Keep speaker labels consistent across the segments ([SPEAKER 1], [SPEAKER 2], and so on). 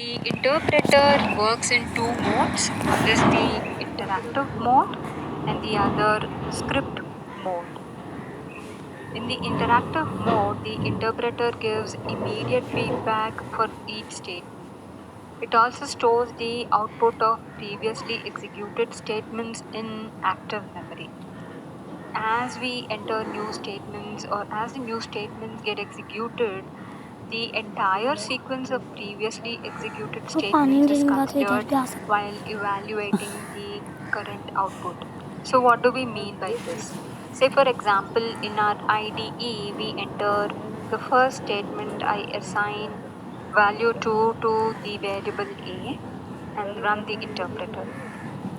[SPEAKER 1] The interpreter works in two modes. One is the interactive mode and the other script mode. In the interactive mode, the interpreter gives immediate feedback for each statement. It also stores the output of previously executed statements in active memory. As we enter new statements or as the new statements get executed, the entire sequence of previously executed
[SPEAKER 2] वो पानी
[SPEAKER 1] statements is
[SPEAKER 2] गिरेगा तो इधर
[SPEAKER 1] considered
[SPEAKER 2] भी आ सकता
[SPEAKER 1] while evaluating the current output. So, what do we mean by this? Say, for example, in our IDE, we enter the first statement, I assign value 2 to the variable A and run the interpreter.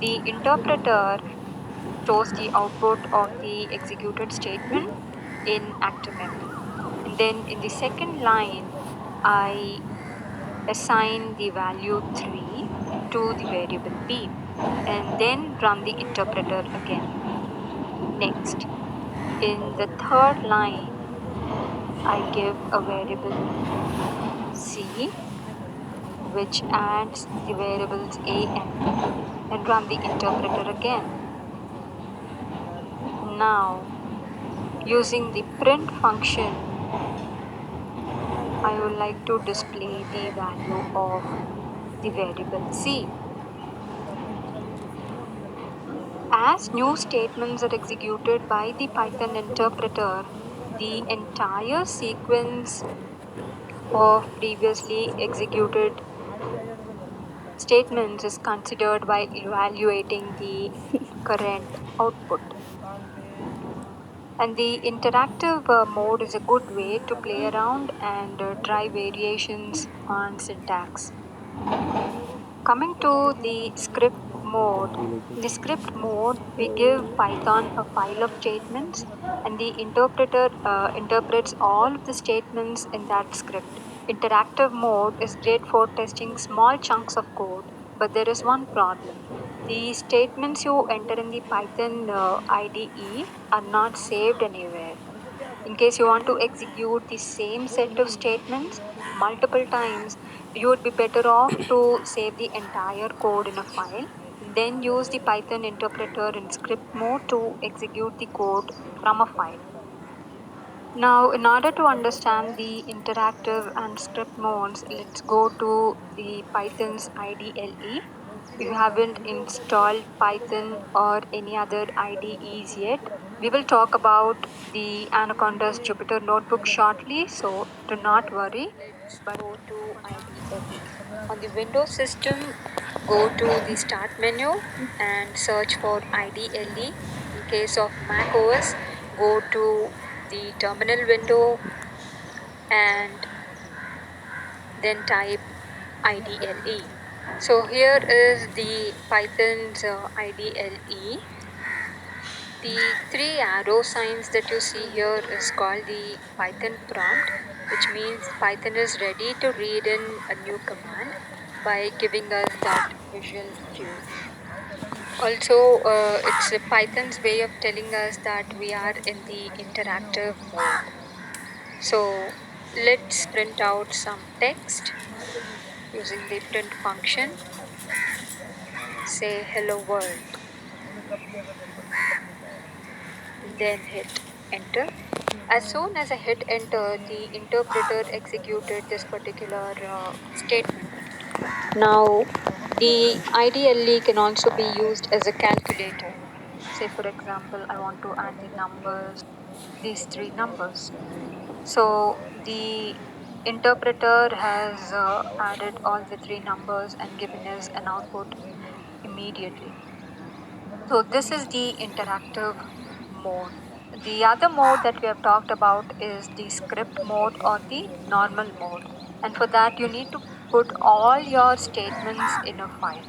[SPEAKER 1] The interpreter stores the output of the executed statement in active memory. And then in the second line, I assign the value 3 to the variable B and then run the interpreter again. Next, in the third line, I give a variable C which adds the variables A and B and run the interpreter again. Now, using the print function, I would like to display the value of the variable C. As new statements are executed by the Python interpreter, the entire sequence of previously executed statements is considered by evaluating the current output. And the interactive mode is a good way to play around and try variations on syntax. Coming to the script mode, in the script mode, we give Python a file of statements and the interpreter interprets all of the statements in that script. Interactive mode is great for testing small chunks of code, but there is one problem. The statements you enter in the Python IDE are not saved anywhere. In case you want to execute the same set of statements multiple times, you would be better off to save the entire code in a file, then use the Python interpreter in script mode to execute the code from a file. Now, in order to understand the interactive and script modes, let's go to the Python's IDLE. If you haven't installed Python or any other IDEs yet, we will talk about the Anaconda's Jupyter Notebook shortly, so do not worry. Let's go to IDLE. On the Windows system, go to the Start menu and search for IDLE. In case of Mac OS, go to the terminal window and then type IDLE. So here is the Python's IDLE. The three arrow signs that you see here is called the Python prompt, which means Python is ready to read in a new command by giving us that visual cue. Also, it's Python's way of telling us that we are in the interactive mode. So let's print out some text using the print function. Say hello world. Then hit enter. As soon as I hit enter, the interpreter executed this particular statement. Now, the IDLE can also be used as a calculator. Say, for example, I want to add the numbers, these three numbers. So, the interpreter has added all the three numbers and given us an output immediately. So, this is the interactive mode. The other mode that we have talked about is the script mode or the normal mode. And for that, you need to put all your statements in a file.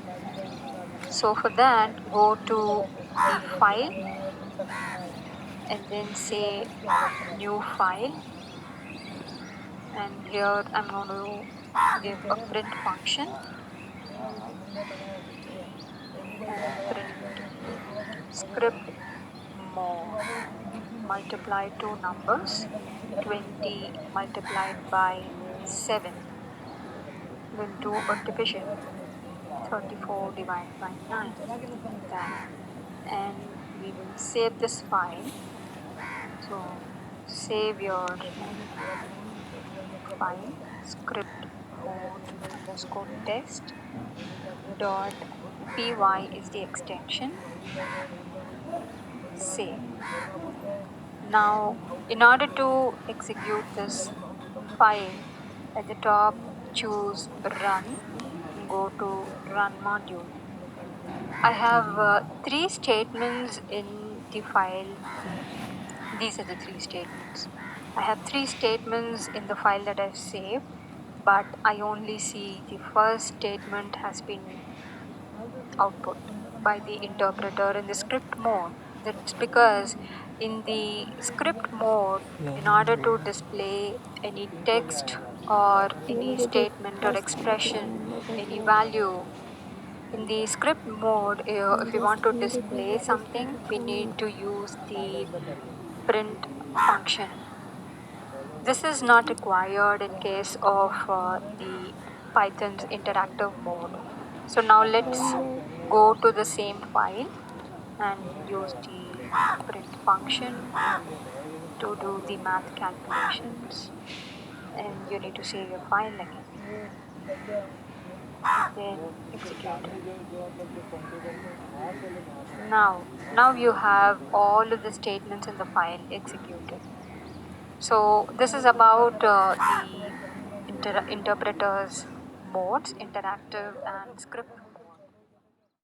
[SPEAKER 1] So for that, go to the file and then say new file. And here I'm going to give a print function and print script mode. Multiply two numbers, 20 multiplied by 7. We'll do a division. 34 divided by 9, that, and we will save this file. So save your file, script mode underscore test dot py is the extension. Save. Now, in order to execute this file, at the top choose run, go to run module. I have three statements in the file. These are the three statements. I have three statements in the file that I've saved, but I only see the first statement has been output by the interpreter in the script mode. That's because in the script mode, in order to display any text or any statement or expression, any value, in the script mode, if you want to display something, we need to use the print function. This is not required in case of the Python's interactive mode. So now let's go to the same file and use the print function to do the math calculations, and you need to save your file again, then execute it. Now you have all of the statements in the file executed. So this is about the interpreter's modes, interactive and script